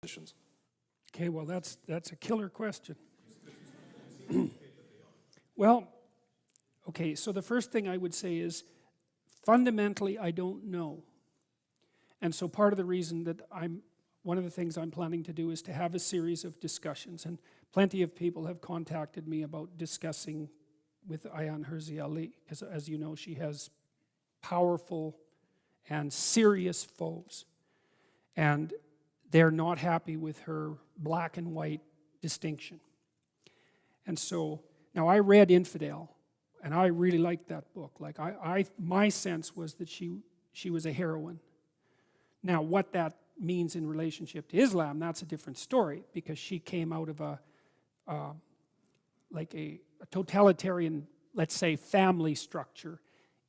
positions? Okay, well, that's a killer question. Well, okay, so the first thing I would say is, fundamentally, I don't know. And so part of the reason that one of the things I'm planning to do is to have a series of discussions, and plenty of people have contacted me about discussing with Ayaan Hirsi Ali, because as you know, she has powerful and serious foes. And they're not happy with her black and white distinction. And so, now I read Infidel, and I really liked that book. Like my sense was that she was a heroine. Now, what that means in relationship to Islam, that's a different story, because she came out of a totalitarian, let's say, family structure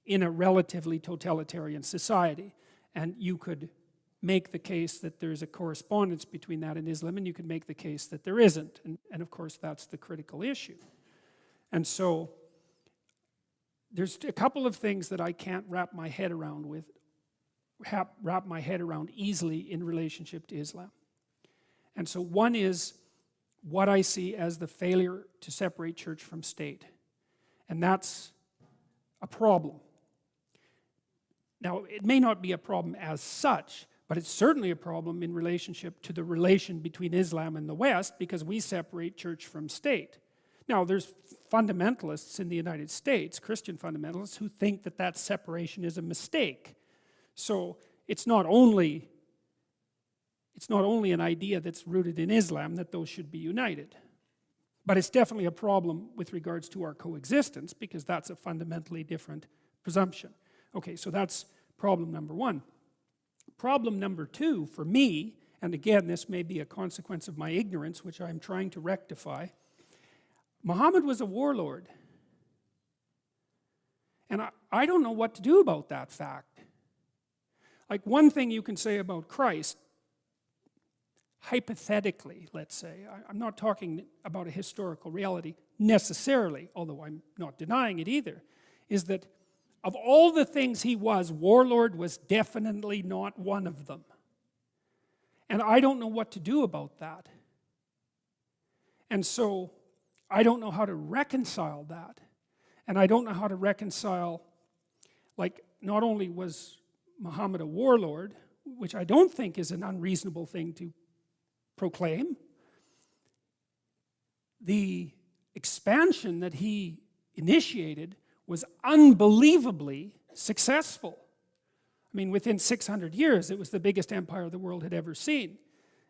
in a relatively totalitarian society. And you could make the case that there's a correspondence between that and Islam, and you could make the case that there isn't. And of course, that's the critical issue. And so, there's a couple of things that I can't wrap my head around easily in relationship to Islam. And so one is what I see as the failure to separate church from state. And that's a problem. Now, it may not be a problem as such, but it's certainly a problem in relationship to the relation between Islam and the West, because we separate church from state. Now, there's fundamentalists in the United States, Christian fundamentalists, who think that that separation is a mistake. So it's not only an idea that's rooted in Islam that those should be united. But it's definitely a problem with regards to our coexistence, because that's a fundamentally different presumption. Okay, so that's problem number one. Problem number two, for me, and again, this may be a consequence of my ignorance, which I'm trying to rectify, Muhammad was a warlord. And I don't know what to do about that fact. Like, one thing you can say about Christ, hypothetically, let's say, I'm not talking about a historical reality necessarily, although I'm not denying it either, is that of all the things he was, warlord was definitely not one of them. And I don't know what to do about that. And so, I don't know how to reconcile that. And I don't know how to reconcile, like, not only was Muhammad a warlord, which I don't think is an unreasonable thing to proclaim, the expansion that he initiated was unbelievably successful. I mean, within 600 years, it was the biggest empire the world had ever seen.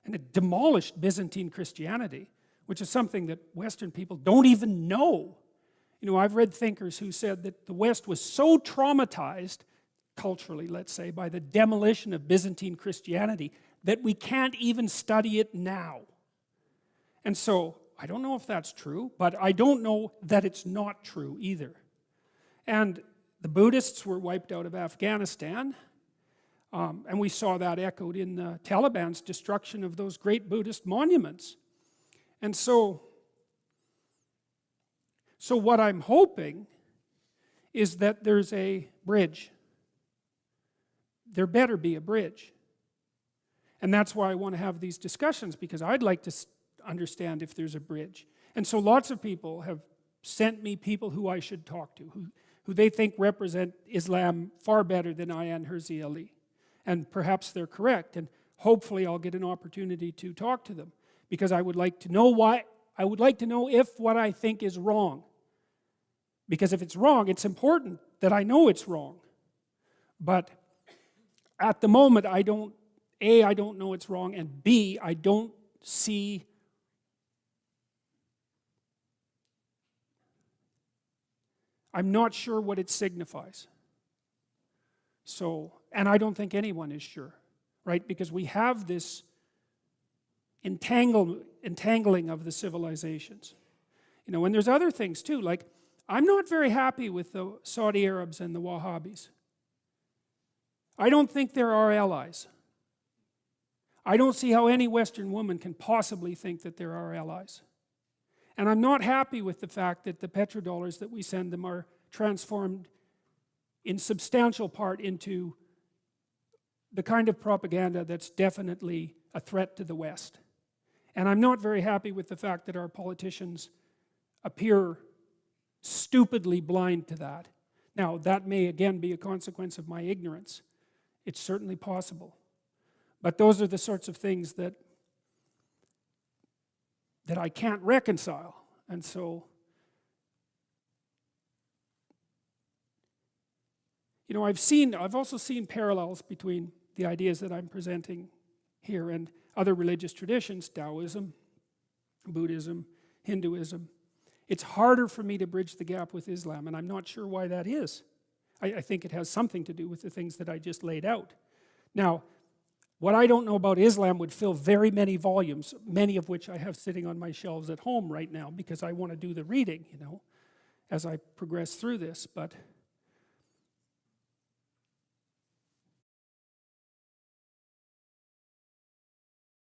And it demolished Byzantine Christianity, which is something that Western people don't even know. You know, I've read thinkers who said that the West was so traumatized, culturally, let's say, by the demolition of Byzantine Christianity, that we can't even study it now. And so, I don't know if that's true, but I don't know that it's not true either. And the Buddhists were wiped out of Afghanistan, and we saw that echoed in the Taliban's destruction of those great Buddhist monuments. And so what I'm hoping is that there's a bridge. There better be a bridge. And that's why I want to have these discussions, because I'd like to understand if there's a bridge. And so lots of people have sent me people who I should talk to, who they think represent Islam far better than Ayaan Hirsi Ali. And perhaps they're correct, and hopefully I'll get an opportunity to talk to them, because I would like to know why. I would like to know if what I think is wrong. Because if it's wrong, it's important that I know it's wrong. But at the moment, I don't know it's wrong, and B, I don't see I'm not sure what it signifies. So, and I don't think anyone is sure, right? Because we have this entangling of the civilizations. You know, and there's other things too, like, I'm not very happy with the Saudi Arabs and the Wahhabis. I don't think they're our allies. I don't see how any Western woman can possibly think that they're our allies. And I'm not happy with the fact that the petrodollars that we send them are transformed in substantial part into the kind of propaganda that's definitely a threat to the West. And I'm not very happy with the fact that our politicians appear stupidly blind to that. Now, that may again be a consequence of my ignorance. It's certainly possible. But those are the sorts of things that I can't reconcile. And so, you know, I've also seen parallels between the ideas that I'm presenting here and other religious traditions, Taoism, Buddhism, Hinduism. It's harder for me to bridge the gap with Islam, and I'm not sure why that is. I think it has something to do with the things that I just laid out. Now, what I don't know about Islam would fill very many volumes, many of which I have sitting on my shelves at home right now because I want to do the reading, you know, as I progress through this. But